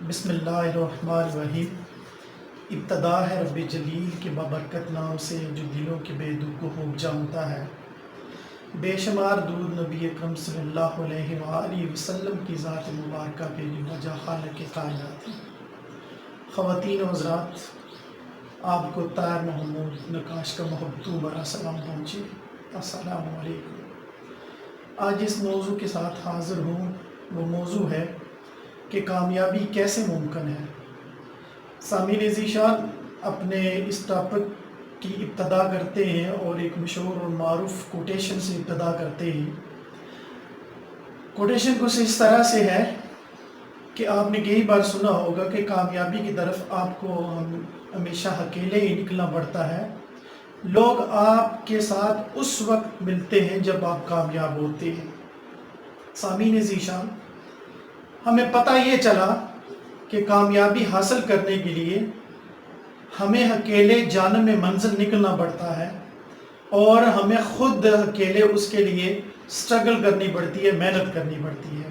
بسم اللہ الرحمن الرحیم۔ ابتدا ہے رب جلیل کے بابرکت نام سے جو دلوں کے بے دکھ کو خوب جانتا ہے۔ بے شمار درود نبی اکرم صلی اللہ علیہ وآلہ وسلم کی ذات مبارکہ پہ جو وجہ خالق کائنات ہے۔ خواتین و حضرات، آپ کو طاہر محمود نقاش کا محبتوں برا سلام پہنچے۔ السلام علیکم۔ آج اس موضوع کے ساتھ حاضر ہوں، وہ موضوع ہے کہ کامیابی کیسے ممکن ہے۔ سامعین ذیشان، اپنے اس ٹاپک کی ابتدا کرتے ہیں اور ایک مشہور اور معروف کوٹیشن سے ابتدا کرتے ہیں۔ کوٹیشن کچھ اس طرح سے ہے کہ آپ نے کئی بار سنا ہوگا کہ کامیابی کی طرف آپ کو ہمیشہ اکیلے ہی نکلنا پڑتا ہے۔ لوگ آپ کے ساتھ اس وقت ملتے ہیں جب آپ کامیاب ہوتے ہیں۔ سامعین ذیشان، ہمیں پتہ یہ چلا کہ کامیابی حاصل کرنے کے لیے ہمیں اکیلے جانب منزل نکلنا پڑتا ہے اور ہمیں خود اکیلے اس کے لیے سٹرگل کرنی پڑتی ہے، محنت کرنی پڑتی ہے۔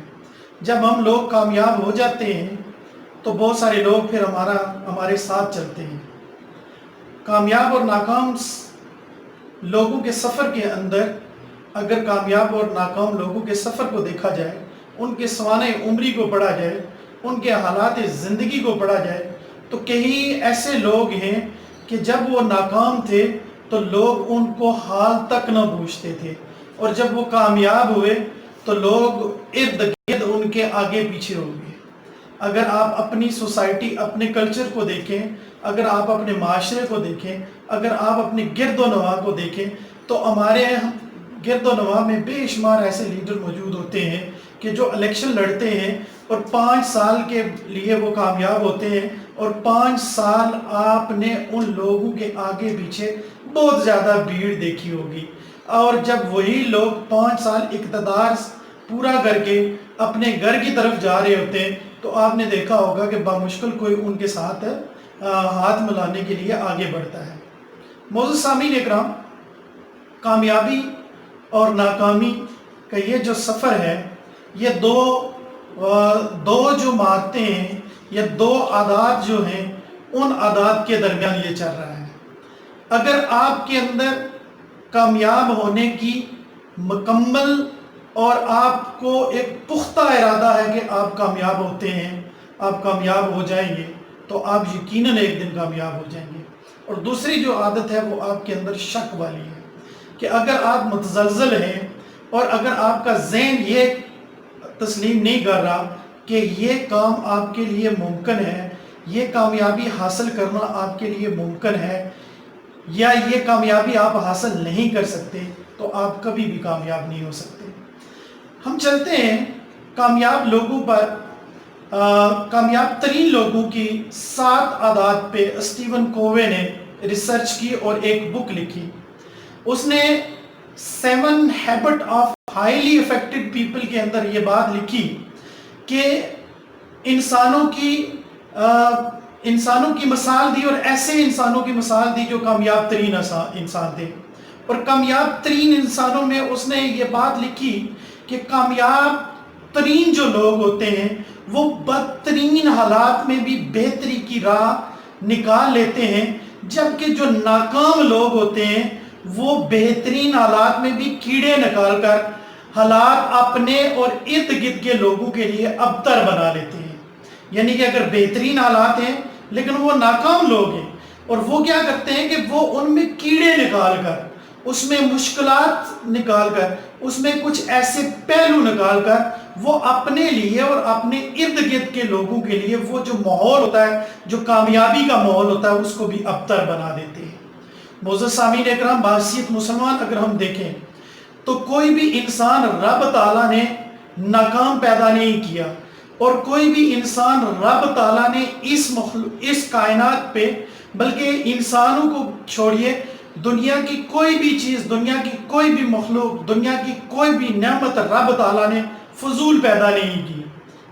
جب ہم لوگ کامیاب ہو جاتے ہیں تو بہت سارے لوگ پھر ہمارے ساتھ چلتے ہیں۔ کامیاب اور ناکام لوگوں کے سفر کے اندر، اگر کامیاب اور ناکام لوگوں کے سفر کو دیکھا جائے، ان کے سوانح عمری کو پڑھا جائے، ان کے حالات زندگی کو پڑھا جائے، تو کئی ایسے لوگ ہیں کہ جب وہ ناکام تھے تو لوگ ان کو حال تک نہ پوچھتے تھے، اور جب وہ کامیاب ہوئے تو لوگ ارد گرد ان کے آگے پیچھے ہو گئے۔ اگر آپ اپنی سوسائٹی، اپنے کلچر کو دیکھیں، اگر آپ اپنے معاشرے کو دیکھیں، اگر آپ اپنے گرد و نواح کو دیکھیں، تو ہمارے گرد و نواح میں بے شمار ایسے لیڈر موجود ہوتے ہیں کہ جو الیکشن لڑتے ہیں اور 5 سال کے لیے وہ کامیاب ہوتے ہیں، اور 5 سال آپ نے ان لوگوں کے آگے پیچھے بہت زیادہ بھیڑ دیکھی ہوگی، اور جب وہی لوگ 5 سال اقتدار پورا کر کے اپنے گھر کی طرف جا رہے ہوتے ہیں تو آپ نے دیکھا ہوگا کہ بامشکل کوئی ان کے ساتھ ہاتھ ملانے کے لیے آگے بڑھتا ہے۔ معزز سامعین اکرام، کامیابی اور ناکامی کا یہ جو سفر ہے، یہ دو جو مارتے ہیں، یہ 2 عادات جو ہیں، ان عادات کے درمیان یہ چل رہا ہے۔ اگر آپ کے اندر کامیاب ہونے کی مکمل اور آپ کو ایک پختہ ارادہ ہے کہ آپ کامیاب ہوتے ہیں، آپ کامیاب ہو جائیں گے، تو آپ یقیناً ایک دن کامیاب ہو جائیں گے۔ اور دوسری جو عادت ہے وہ آپ کے اندر شک والی ہے کہ اگر آپ متزلزل ہیں اور اگر آپ کا ذہن یہ تسلیم نہیں کر رہا کہ یہ کام آپ کے لیے ممکن ہے، یہ کامیابی حاصل کرنا آپ کے لیے ممکن ہے، یا یہ کامیابی آپ حاصل نہیں کر سکتے، تو آپ کبھی بھی کامیاب نہیں ہو سکتے۔ ہم چلتے ہیں کامیاب لوگوں پر، کامیاب ترین لوگوں کی 7 عادات پہ اسٹیون کووے نے ریسرچ کی اور ایک بک لکھی۔ اس نے 7 habit of highly affected people کے اندر یہ بات لکھی کہ انسانوں کی مثال دی، اور ایسے انسانوں کی مثال دی جو کامیاب ترین انسان تھے، اور کامیاب ترین انسانوں میں اس نے یہ بات لکھی کہ کامیاب ترین جو لوگ ہوتے ہیں وہ بدترین حالات میں بھی بہتری کی راہ نکال لیتے ہیں، جبکہ جو ناکام لوگ ہوتے ہیں وہ بہترین حالات میں بھی کیڑے نکال کر حالات اپنے اور ارد گرد کے لوگوں کے لیے ابتر بنا لیتے ہیں۔ یعنی کہ اگر بہترین حالات ہیں لیکن وہ ناکام لوگ ہیں، اور وہ کیا کرتے ہیں کہ وہ ان میں کیڑے نکال کر، اس میں مشکلات نکال کر، اس میں کچھ ایسے پہلو نکال کر وہ اپنے لیے اور اپنے ارد گرد کے لوگوں کے لیے وہ جو ماحول ہوتا ہے، جو کامیابی کا ماحول ہوتا ہے، اس کو بھی ابتر بنا دیتے ہیں۔ معزز سامعین اکرام، بحیثیت مسلمان اگر ہم دیکھیں تو کوئی بھی انسان رب تعالیٰ نے ناکام پیدا نہیں کیا، اور کوئی بھی انسان رب تعالیٰ نے اس کائنات پہ، بلکہ انسانوں کو چھوڑیے، دنیا کی کوئی بھی چیز، دنیا کی کوئی بھی مخلوق، دنیا کی کوئی بھی نعمت رب تعالیٰ نے فضول پیدا نہیں کی۔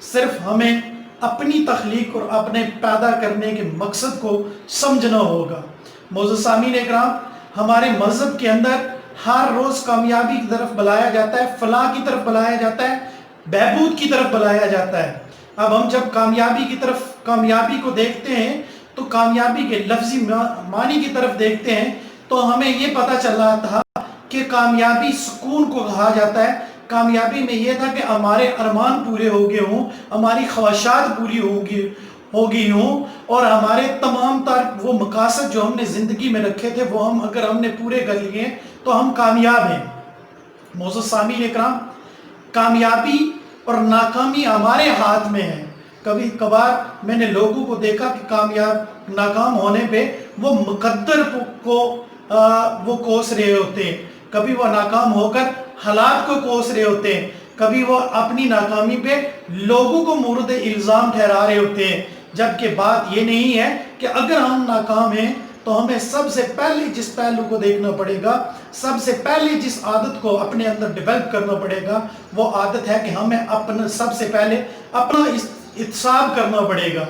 صرف ہمیں اپنی تخلیق اور اپنے پیدا کرنے کے مقصد کو سمجھنا ہوگا۔ معزز سامعین اکرام، ہمارے مذہب کے اندر ہر روز کامیابی کی طرف بلایا جاتا ہے، فلاح کی طرف بلایا جاتا ہے، بہبود کی طرف بلایا جاتا ہے، اب ہم جب کامیابی کو دیکھتے ہیں تو کامیابی کے لفظی معنی کی طرف دیکھتے ہیں تو ہمیں یہ پتہ چلا تھا کہ کامیابی سکون کو کہا جاتا ہے۔ کامیابی میں یہ تھا کہ ہمارے ارمان پورے ہو گئے ہوں، ہماری خواہشات پوری ہو گئی ہوں، اور ہمارے تمام تر وہ مقاصد جو ہم نے زندگی میں رکھے تھے وہ اگر ہم نے پورے کر لیے تو ہم کامیاب ہیں۔ معزز سامعین اکرام، کامیابی اور ناکامی ہمارے ہاتھ میں ہے۔ کبھی کبھار میں نے لوگوں کو دیکھا کہ ناکام ہونے پہ وہ مقدر کو وہ کوس رہے ہوتے ہیں، کبھی وہ ناکام ہو کر حالات کو کوس رہے ہوتے ہیں، کبھی وہ اپنی ناکامی پہ لوگوں کو مورد الزام ٹھہرا رہے ہوتے ہیں، جبکہ بات یہ نہیں ہے کہ اگر ہم ناکام ہیں تو ہمیں سب سے پہلے جس پہلو کو دیکھنا پڑے گا، سب سے پہلے جس عادت کو اپنے اندر ڈیولپ کرنا پڑے گا، وہ عادت ہے کہ ہمیں سب سے پہلے اپنا احتساب کرنا پڑے گا۔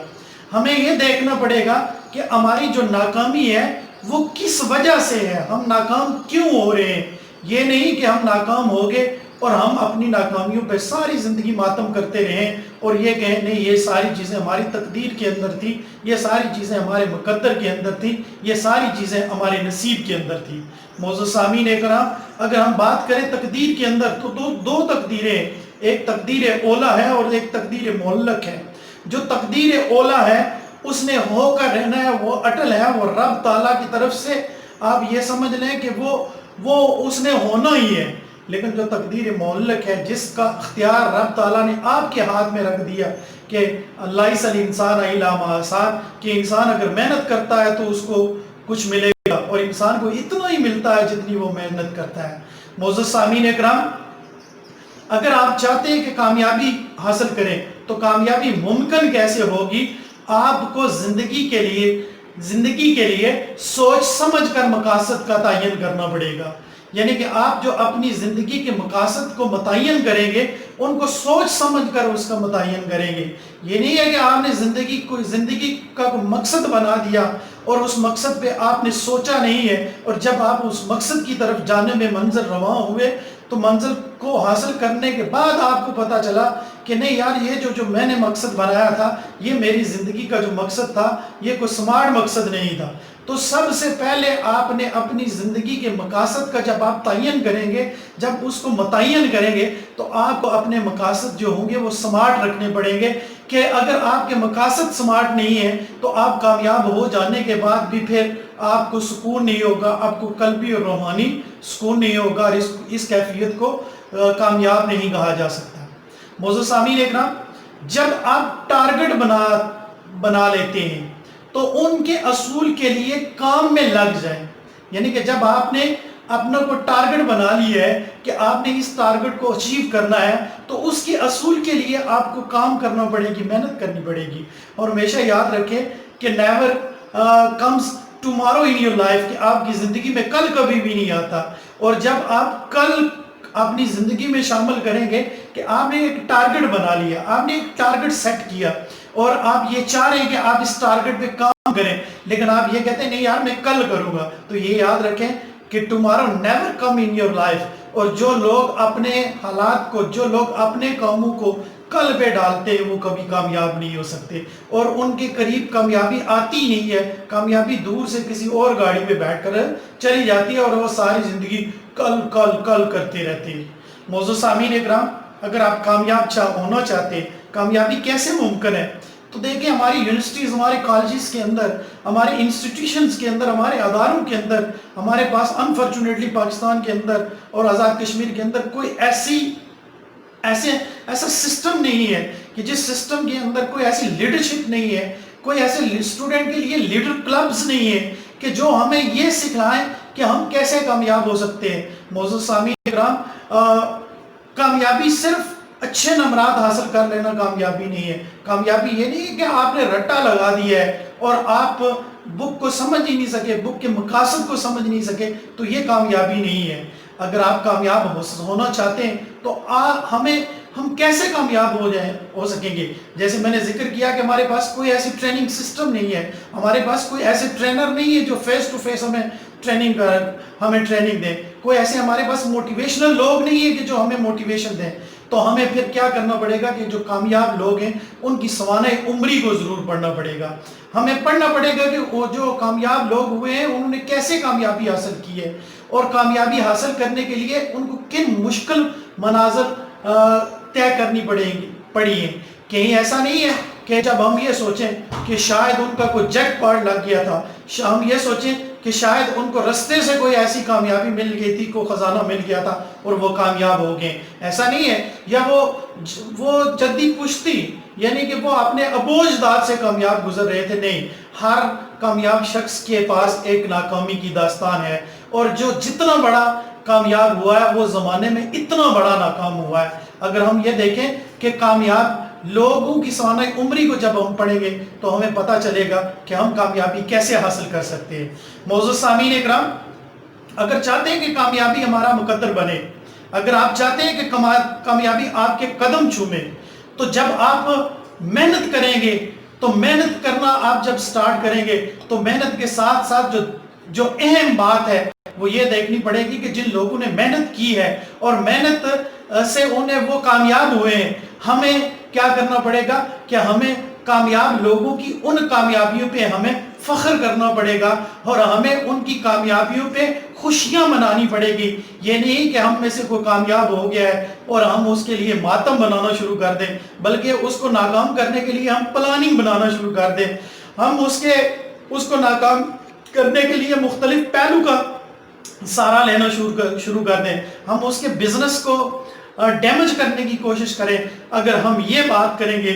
ہمیں یہ دیکھنا پڑے گا کہ ہماری جو ناکامی ہے وہ کس وجہ سے ہے، ہم ناکام کیوں ہو رہے ہیں۔ یہ نہیں کہ ہم ناکام ہو گئے اور ہم اپنی ناکامیوں پہ ساری زندگی ماتم کرتے رہیں اور یہ کہیں نہیں یہ ساری چیزیں ہماری تقدیر کے اندر تھی، یہ ساری چیزیں ہمارے مقدر کے اندر تھی، یہ ساری چیزیں ہمارے نصیب کے اندر تھی۔ معزز سامعین اکرام، اگر ہم بات کریں تقدیر کے اندر تو دو تقدیریں، ایک تقدیر اولا ہے اور ایک تقدیر معلق ہے۔ جو تقدیر اولا ہے اس نے ہو کر رہنا ہے، وہ اٹل ہے، وہ رب تعالیٰ کی طرف سے آپ یہ سمجھ لیں کہ وہ اس نے ہونا ہی ہے۔ لیکن جو تقدیر معلق ہے، جس کا اختیار رب تعالیٰ نے آپ کے ہاتھ میں رکھ دیا کہ لیس الانسان الا ما سعی، کہ انسان اگر محنت کرتا ہے تو اس کو کچھ ملے گا، اور انسان کو اتنا ہی ملتا ہے جتنی وہ محنت کرتا ہے۔ معزز سامعین اکرام، اگر آپ چاہتے ہیں کہ کامیابی حاصل کریں تو کامیابی ممکن کیسے ہوگی؟ آپ کو زندگی کے لیے سوچ سمجھ کر مقاصد کا تعین کرنا پڑے گا۔ یعنی کہ آپ جو اپنی زندگی کے مقاصد کو متعین کریں گے ان کو سوچ سمجھ کر اس کا متعین کریں گے۔ یہ نہیں ہے کہ آپ نے زندگی کا کوئی مقصد بنا دیا اور اس مقصد پہ آپ نے سوچا نہیں ہے، اور جب آپ اس مقصد کی طرف جانے میں منزل رواں ہوئے تو منزل کو حاصل کرنے کے بعد آپ کو پتا چلا کہ نہیں یار، یہ جو میں نے مقصد بنایا تھا، یہ میری زندگی کا جو مقصد تھا یہ کوئی سمارٹ مقصد نہیں تھا۔ تو سب سے پہلے آپ نے اپنی زندگی کے مقاصد کا جب آپ تعین کریں گے، جب اس کو متعین کریں گے تو آپ کو اپنے مقاصد جو ہوں گے وہ سمارٹ رکھنے پڑیں گے، کہ اگر آپ کے مقاصد سمارٹ نہیں ہیں تو آپ کامیاب ہو جانے کے بعد بھی پھر آپ کو سکون نہیں ہوگا، آپ کو قلبی اور روحانی سکون نہیں ہوگا، اور اس کیفیت کو کامیاب نہیں کہا جا سکتا۔ معزز سامعین اکرام، جب آپ ٹارگٹ بنا لیتے ہیں تو ان کے اصول کے لیے کام میں لگ جائیں۔ یعنی کہ جب آپ نے اپنا کو ٹارگٹ بنا لیا ہے کہ آپ نے اس ٹارگٹ کو اچیو کرنا ہے تو اس کے اصول کے لیے آپ کو کام کرنا پڑے گی، محنت کرنی پڑے گی۔ اور ہمیشہ یاد رکھیں کہ never comes tomorrow in your life, کہ آپ کی زندگی میں کل کبھی بھی نہیں آتا، اور جب آپ کل اپنی زندگی میں شامل کریں گے کہ آپ نے ایک ٹارگٹ بنا لیا، آپ نے ایک ٹارگٹ سیٹ کیا اور آپ یہ چاہ رہے ہیں کہ آپ اس ٹارگٹ پہ کام کریں، لیکن آپ یہ کہتے ہیں نہیں یار میں کل کروں گا، تو یہ یاد رکھیں کہ tomorrow never come in your life. اور جو لوگ اپنے حالات کو، جو لوگ اپنے کاموں کو کل پہ ڈالتے ہیں وہ کبھی کامیاب نہیں ہو سکتے، اور ان کے قریب کامیابی آتی نہیں ہے۔ کامیابی دور سے کسی اور گاڑی پہ بیٹھ کر چلی جاتی ہے اور وہ ساری زندگی کل کرتے رہتے ہیں۔ معزز سامعین اکرام، اگر آپ کامیاب ہونا چاہتے ہیں، کامیابی کیسے ممکن ہے؟ تو دیکھیں ہماری یونیورسٹیز، ہمارے کالجز کے اندر، ہمارے انسٹیٹیوشنز کے اندر، ہمارے اداروں کے اندر، ہمارے پاس انفارچونیٹلی پاکستان کے اندر اور آزاد کشمیر کے اندر کوئی ایسا سسٹم نہیں ہے کہ جس سسٹم کے اندر کوئی ایسی لیڈرشپ نہیں ہے، کوئی ایسے اسٹوڈنٹ کے لیے لیڈر کلبز نہیں ہے کہ جو ہمیں یہ سکھلائیں کہ ہم کیسے کامیاب ہو سکتے ہیں۔ معزز سامعین اکرام، کامیابی صرف اچھے نمرات حاصل کر لینا کامیابی نہیں ہے۔ کامیابی یہ نہیں ہے کہ آپ نے رٹا لگا دیا ہے اور آپ بک کو سمجھ ہی نہیں سکے، بک کے مقاصد کو سمجھ نہیں سکے، تو یہ کامیابی نہیں ہے۔ اگر آپ کامیاب ہونا چاہتے ہیں تو ہم کیسے کامیاب ہو سکیں گے؟ جیسے میں نے ذکر کیا کہ ہمارے پاس کوئی ایسی ٹریننگ سسٹم نہیں ہے، ہمارے پاس کوئی ایسے ٹرینر نہیں ہے جو فیس ٹو فیس ہمیں ٹریننگ دیں، کوئی ایسے ہمارے پاس موٹیویشنل لوگ نہیں ہے کہ جو ہمیں موٹیویشن دیں۔ تو ہمیں پھر کیا کرنا پڑے گا کہ جو کامیاب لوگ ہیں ان کی سوانح عمری کو ضرور پڑھنا پڑے گا. ہمیں پڑھنا پڑے گا کہ وہ جو کامیاب لوگ ہوئے ہیں انہوں نے کیسے کامیابی حاصل کی ہے، اور کامیابی حاصل کرنے کے لیے ان کو کن مشکل مناظر طے کرنی پڑی ہیں. کہیں ایسا نہیں ہے کہ جب ہم یہ سوچیں کہ شاید ان کا کوئی جیک پاٹ لگ گیا تھا، ہم یہ سوچیں کہ شاید ان کو رستے سے کوئی ایسی کامیابی مل گئی تھی، کوئی خزانہ مل گیا تھا اور وہ کامیاب ہو گئے. ایسا نہیں ہے. یا وہ جدی پشتی یعنی کہ وہ اپنے ابو اجداد سے کامیاب گزر رہے تھے. نہیں، ہر کامیاب شخص کے پاس ایک ناکامی کی داستان ہے، اور جو جتنا بڑا کامیاب ہوا ہے وہ زمانے میں اتنا بڑا ناکام ہوا ہے. اگر ہم یہ دیکھیں کہ کامیاب لوگوں کی سوانح عمری کو جب ہم پڑھیں گے تو ہمیں پتہ چلے گا کہ ہم کامیابی کیسے حاصل کر سکتے ہیں. معزز سامعین اکرام، اگر چاہتے ہیں کہ کامیابی ہمارا مقدر بنے، اگر آپ چاہتے ہیں کہ کامیابی آپ کے قدم چومے، تو جب آپ محنت کریں گے، تو محنت کرنا آپ جب سٹارٹ کریں گے تو محنت کے ساتھ ساتھ جو اہم بات ہے وہ یہ دیکھنی پڑے گی کہ جن لوگوں نے محنت کی ہے اور محنت سے انہیں وہ کامیاب ہوئے ہیں، ہمیں کیا کرنا پڑے گا کہ ہمیں کامیاب لوگوں کی ان کامیابیوں پہ ہمیں فخر کرنا پڑے گا، اور ہمیں ان کی کامیابیوں پہ خوشیاں منانی پڑے گی. یہ نہیں کہ ہم میں سے کوئی کامیاب ہو گیا ہے اور ہم اس کے لیے ماتم بنانا شروع کر دیں، بلکہ اس کو ناکام کرنے کے لیے ہم پلاننگ بنانا شروع کر دیں. ہم اس کو ناکام کرنے کے لیے مختلف پہلو کا سہارا لینا شروع کر دیں. ہم اس کے بزنس کو ڈیمیج کرنے کی کوشش کریں. اگر ہم یہ بات کریں گے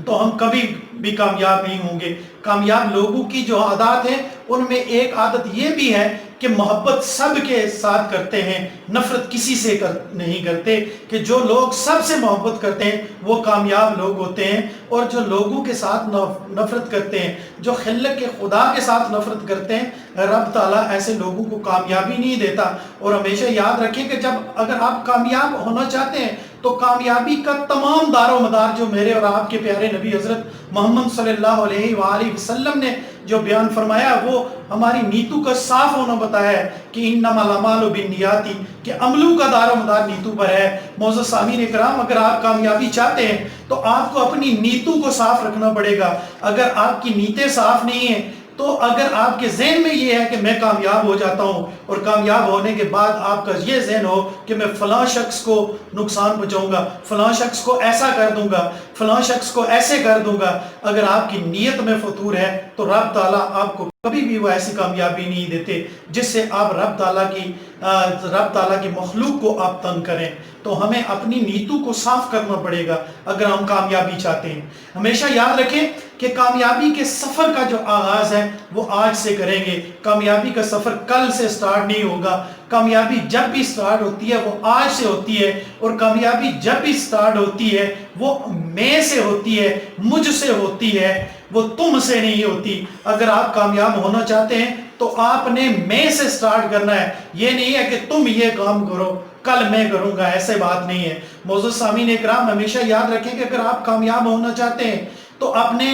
تو ہم کبھی بھی کامیاب نہیں ہوں گے. کامیاب لوگوں کی جو عادات ہیں ان میں ایک عادت یہ بھی ہے کہ محبت سب کے ساتھ کرتے ہیں، نفرت کسی سے نہیں کرتے. کہ جو لوگ سب سے محبت کرتے ہیں وہ کامیاب لوگ ہوتے ہیں، اور جو لوگوں کے ساتھ نفرت کرتے ہیں، جو خلق کے خدا کے ساتھ نفرت کرتے ہیں، رب تعالیٰ ایسے لوگوں کو کامیابی نہیں دیتا. اور ہمیشہ یاد رکھیں کہ اگر آپ کامیاب ہونا چاہتے ہیں تو کامیابی کا تمام دار و مدار جو میرے اور آپ کے پیارے نبی حضرت محمد صلی اللہ علیہ وآلہ وسلم نے جو بیان فرمایا، وہ ہماری نیتوں کا صاف ہونا بتایا ہے کہ انما الاعمال بالنیات، کہ عملوں کا دار و مدار نیتوں پر ہے. معزز سامعین اکرام، اگر آپ کامیابی چاہتے ہیں تو آپ کو اپنی نیتوں کو صاف رکھنا پڑے گا. اگر آپ کی نیتیں صاف نہیں ہیں، تو اگر آپ کے ذہن میں یہ ہے کہ میں کامیاب ہو جاتا ہوں، اور کامیاب ہونے کے بعد آپ کا یہ ذہن ہو کہ میں فلاں شخص کو نقصان پہنچاؤں گا، فلاں شخص کو ایسا کر دوں گا، فلاں شخص کو ایسے کر دوں گا، اگر آپ کی نیت میں فطور ہے تو رب تعالیٰ آپ کو کبھی بھی وہ ایسی کامیابی نہیں دیتے جس سے آپ رب تعالیٰ کی مخلوق کو آپ تنگ کریں. تو ہمیں اپنی نیتوں کو صاف کرنا پڑے گا اگر ہم کامیابی چاہتے ہیں. ہمیشہ یاد رکھیں کہ کامیابی کے سفر کا جو آغاز ہے وہ آج سے کریں گے. کامیابی کا سفر کل سے سٹارٹ نہیں ہوگا. کامیابی جب بھی سٹارٹ ہوتی ہے وہ آج سے ہوتی ہے، اور کامیابی جب بھی سٹارٹ ہوتی ہے وہ میں سے ہوتی ہے، مجھ سے ہوتی ہے، وہ تم سے نہیں ہوتی. اگر آپ کامیاب ہونا چاہتے ہیں تو آپ نے میں سے سٹارٹ کرنا ہے. یہ نہیں ہے کہ تم یہ کام کرو کل میں کروں گا، ایسے بات نہیں ہے. معزز سامعین اکرام، ہمیشہ یاد رکھیں کہ اگر آپ کامیاب ہونا چاہتے ہیں تو اپنے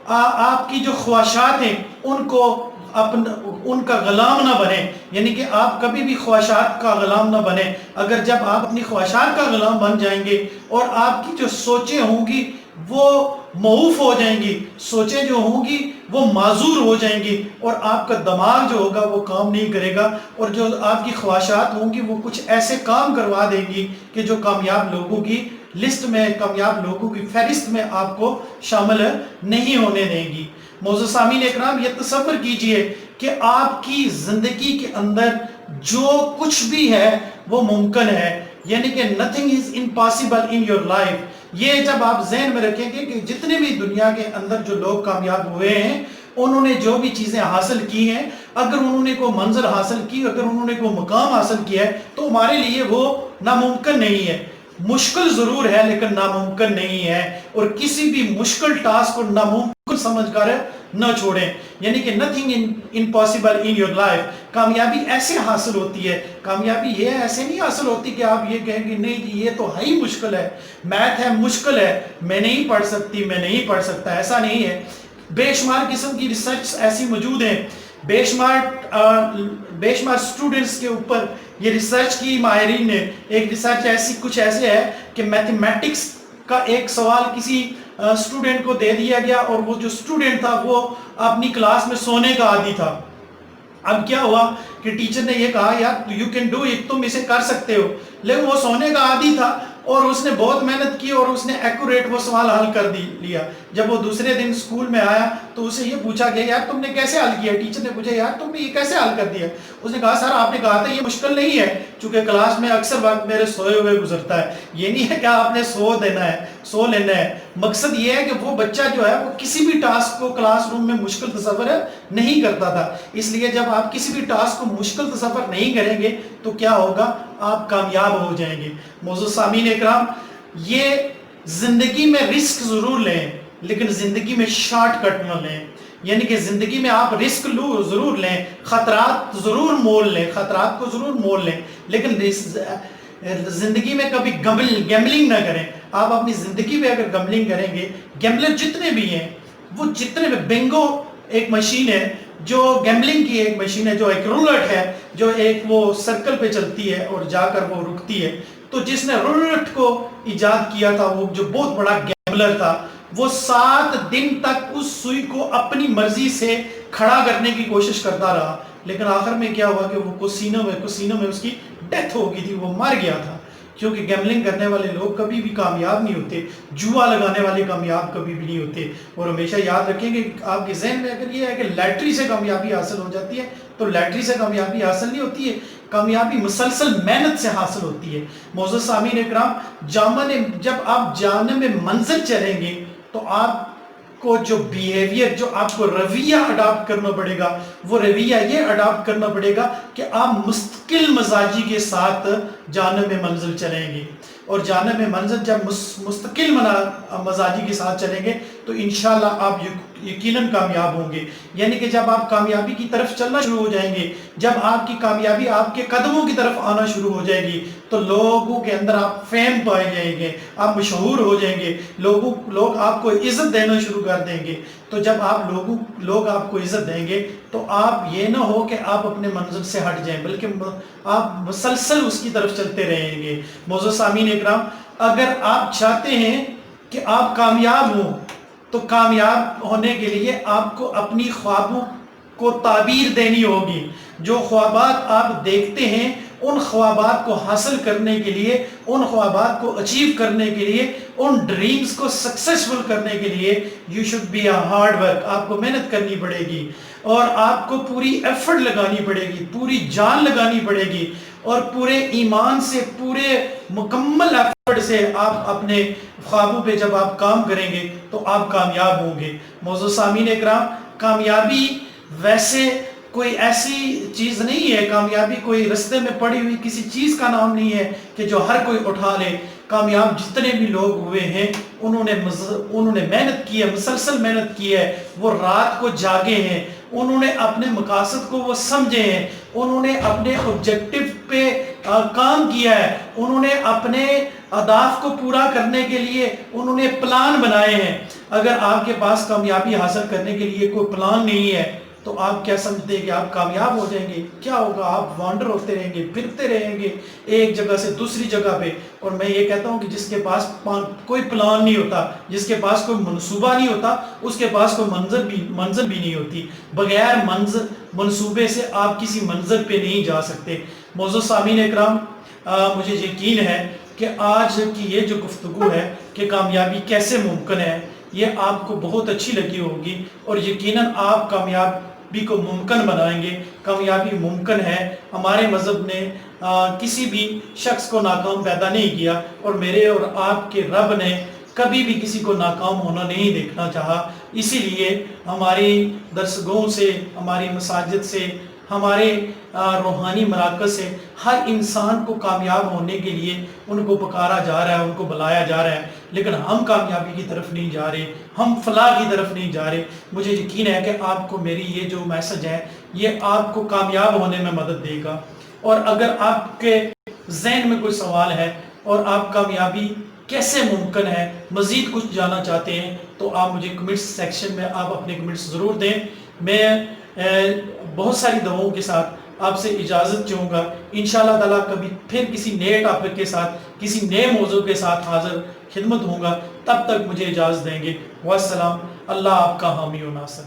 آپ کی جو خواہشات ہیں ان کا غلام نہ بنیں. یعنی کہ آپ کبھی بھی خواہشات کا غلام نہ بنیں. اگر جب آپ اپنی خواہشات کا غلام بن جائیں گے اور آپ کی جو سوچیں ہوں گی وہ معوف ہو جائیں گی، سوچیں جو ہوں گی وہ معذور ہو جائیں گی، اور آپ کا دماغ جو ہوگا وہ کام نہیں کرے گا، اور جو آپ کی خواہشات ہوں گی وہ کچھ ایسے کام کروا دیں گی کہ جو کامیاب لوگوں کی لسٹ میں، کامیاب لوگوں کی فہرست میں آپ کو شامل نہیں ہونے دیں گی. معزز سامعین اکرام، یہ تصور کیجئے کہ آپ کی زندگی کے اندر جو کچھ بھی ہے وہ ممکن ہے. یعنی کہ nothing is impossible in your life. یہ جب آپ ذہن میں رکھیں گے کہ جتنے بھی دنیا کے اندر جو لوگ کامیاب ہوئے ہیں، انہوں نے جو بھی چیزیں حاصل کی ہیں، اگر انہوں نے کوئی منظر حاصل کی، اگر انہوں نے کوئی مقام حاصل کیا ہے تو ہمارے لیے وہ ناممکن نہیں ہے. مشکل ضرور ہے لیکن ناممکن نہیں ہے. اور کسی بھی مشکل ٹاسک کو ناممکن سمجھ کر نہ چھوڑیں. یعنی کہ nothing impossible in your life. کامیابی ایسے حاصل ہوتی ہے. کامیابی یہ ایسے نہیں حاصل ہوتی کہ آپ یہ کہیں گے نہیں جی یہ تو ہے ہی مشکل ہے، میتھ ہے مشکل ہے، میں نہیں پڑھ سکتی، میں نہیں پڑھ سکتا. ایسا نہیں ہے. بے شمار قسم کی ریسرچ ایسی موجود ہیں، بے شمار اسٹوڈنٹس کے اوپر یہ ریسرچ کی ماہرین نے ایک ریسرچ کچھ ایسے ہے کہ میتھمیٹکس کا ایک سوال کسی اسٹوڈنٹ کو دے دیا گیا اور وہ جو اسٹوڈنٹ تھا وہ اپنی کلاس میں سونے کا عادی تھا. اب کیا ہوا کہ ٹیچر نے یہ کہا یار یو کین ڈو اٹ، تم اسے کر سکتے ہو، لیکن وہ سونے کا عادی تھا اور اس نے بہت محنت کی اور اس نے ایکوریٹ وہ سوال حل کر لیا. جب وہ دوسرے دن اسکول میں آیا تو اسے یہ پوچھا گیا یار تم نے کیسے حل کیا؟ ٹیچر نے پوچھا یار تم نے یہ کیسے حل کر دیا؟ اس نے کہا سر آپ نے کہا تھا یہ مشکل نہیں ہے، چونکہ کلاس میں اکثر وقت میرے سوئے ہوئے گزرتا ہے. یہ نہیں ہے کہ آپ نے سو لینا ہے، مقصد یہ ہے کہ وہ بچہ جو ہے وہ کسی بھی ٹاسک کو کلاس روم میں مشکل تصور نہیں کرتا تھا. اس لیے جب آپ کسی بھی ٹاسک کو مشکل تصور نہیں کریں گے تو کیا ہوگا؟ آپ کامیاب ہو جائیں گے. معزز سامعین اکرام، یہ زندگی میں رسک ضرور لیں لیکن زندگی میں شارٹ کٹ نہ لیں. یعنی کہ زندگی میں آپ رسک ضرور لیں، خطرات ضرور مول لیں، خطرات کو ضرور مول لیں، لیکن زندگی میں کبھی گیمبلنگ نہ کریں. آپ اپنی زندگی میں اگر گیمبلنگ کریں گے، گیمبلر جتنے بھی ہیں وہ جتنے بھی، بنگو ایک مشین ہے جو گیمبلنگ کی ایک مشین ہے، جو ایک رولٹ ہے جو ایک وہ سرکل پہ چلتی ہے اور جا کر وہ رکتی ہے. تو جس نے رولٹ کو ایجاد کیا تھا، وہ جو بہت بڑا گیمبلر تھا، وہ 7 دن تک اس سوئی کو اپنی مرضی سے کھڑا کرنے کی کوشش کرتا رہا، لیکن آخر میں کیا ہوا کہ وہ کسینوں میں اس کی ڈیتھ ہو گئی تھی، وہ مر گیا تھا. کیونکہ گیمبلنگ کرنے والے لوگ کبھی بھی کامیاب نہیں ہوتے، جوا لگانے والے کامیاب کبھی بھی نہیں ہوتے. اور ہمیشہ یاد رکھیں کہ آپ کے ذہن میں اگر یہ ہے کہ لیٹری سے کامیابی حاصل ہو جاتی ہے تو لیٹری سے کامیابی حاصل نہیں ہوتی ہے، کامیابی مسلسل محنت سے حاصل ہوتی ہے. معزز سامعین اکرام، جب آپ جانب منزل چلیں گے تو آپ کو جو بیہیویئر، جو آپ کو رویہ اڈاپٹ کرنا پڑے گا، وہ رویہ یہ اڈاپٹ کرنا پڑے گا کہ آپ مستقل مزاجی کے ساتھ جانب منزل چلیں گے. اور جانب منزل جب مستقل مزاجی کے ساتھ چلیں گے تو انشاءاللہ آپ یقیناً کامیاب ہوں گے. یعنی کہ جب آپ کامیابی کی طرف چلنا شروع ہو جائیں گے، جب آپ کی کامیابی آپ کے قدموں کی طرف آنا شروع ہو جائے گی تو لوگوں کے اندر آپ فیم پائے جائیں گے، آپ مشہور ہو جائیں گے، لوگ آپ کو عزت دینا شروع کر دیں گے. تو جب لوگ آپ کو عزت دیں گے تو آپ یہ نہ ہو کہ آپ اپنے منزل سے ہٹ جائیں، بلکہ آپ مسلسل اس کی طرف چلتے رہیں گے. معزز سامعین اکرام، اگر آپ چاہتے ہیں کہ آپ کامیاب ہوں تو کامیاب ہونے کے لیے آپ کو اپنی خوابوں کو تعبیر دینی ہوگی. جو خوابات آپ دیکھتے ہیں ان خوابات کو حاصل کرنے کے لیے، ان خوابات کو اچیو کرنے کے لیے، ان ڈریمز کو سکسیسفل کرنے کے لیے you should be a hard work. آپ کو محنت کرنی پڑے گی اور آپ کو پوری ایفرٹ لگانی پڑے گی، پوری جان لگانی پڑے گی، اور پورے ایمان سے، پورے مکمل ایفرٹ سے آپ اپنے خوابوں پہ جب آپ کام کریں گے تو آپ کامیاب ہوں گے. معزز سامعین اکرام، کامیابی ویسے کوئی ایسی چیز نہیں ہے، کامیابی کوئی رستے میں پڑی ہوئی کسی چیز کا نام نہیں ہے کہ جو ہر کوئی اٹھا لے. کامیاب جتنے بھی لوگ ہوئے ہیں انہوں نے محنت کی ہے، مسلسل محنت کی ہے، وہ رات کو جاگے ہیں، انہوں نے اپنے مقاصد کو وہ سمجھے ہیں، انہوں نے اپنے آبجیکٹو پہ کام کیا ہے، انہوں نے اپنے اہداف کو پورا کرنے کے لیے انہوں نے پلان بنائے ہیں. اگر آپ کے پاس کامیابی حاصل کرنے کے لیے کوئی پلان نہیں ہے تو آپ کیا سمجھتے ہیں کہ آپ کامیاب ہو جائیں گے؟ کیا ہوگا؟ آپ وانڈر ہوتے رہیں گے، پھرتے رہیں گے ایک جگہ سے دوسری جگہ پہ. اور میں یہ کہتا ہوں کہ جس کے پاس کوئی پلان نہیں ہوتا، جس کے پاس کوئی منصوبہ نہیں ہوتا، اس کے پاس کوئی منزل بھی نہیں ہوتی. بغیر منصوبے سے آپ کسی منزل پہ نہیں جا سکتے. معزز سامعین اکرام، مجھے یقین ہے کہ آج کی یہ جو گفتگو ہے کہ کامیابی کیسے ممکن ہے، یہ آپ کو بہت اچھی لگی ہوگی اور یقیناً آپ کامیابی کو ممکن بنائیں گے. کامیابی ممکن ہے. ہمارے مذہب نے کسی بھی شخص کو ناکام پیدا نہیں کیا، اور میرے اور آپ کے رب نے کبھی بھی کسی کو ناکام ہونا نہیں دیکھنا چاہا. اسی لیے ہماری درسگاہوں سے، ہماری مساجد سے، ہمارے روحانی مراکز سے ہر انسان کو کامیاب ہونے کے لیے ان کو پکارا جا رہا ہے، ان کو بلایا جا رہا ہے. لیکن ہم کامیابی کی طرف نہیں جا رہے، ہم فلاح کی طرف نہیں جا رہے. مجھے یقین ہے کہ آپ کو میری یہ جو میسج ہے یہ آپ کو کامیاب ہونے میں مدد دے گا. اور اگر آپ کے ذہن میں کوئی سوال ہے اور آپ کامیابی کیسے ممکن ہے مزید کچھ جاننا چاہتے ہیں تو آپ مجھے کمنٹس سیکشن میں آپ اپنے کمنٹس ضرور دیں. میں بہت ساری دعاؤں کے ساتھ آپ سے اجازت چاہوں گا. انشاءاللہ تعالیٰ کبھی پھر کسی نئے ٹاپک کے ساتھ کسی نئے موضوع کے ساتھ حاضر خدمت ہوں گا. تب تک مجھے اجازت دیں گے. والسلام. اللہ آپ کا حامی و ناصر.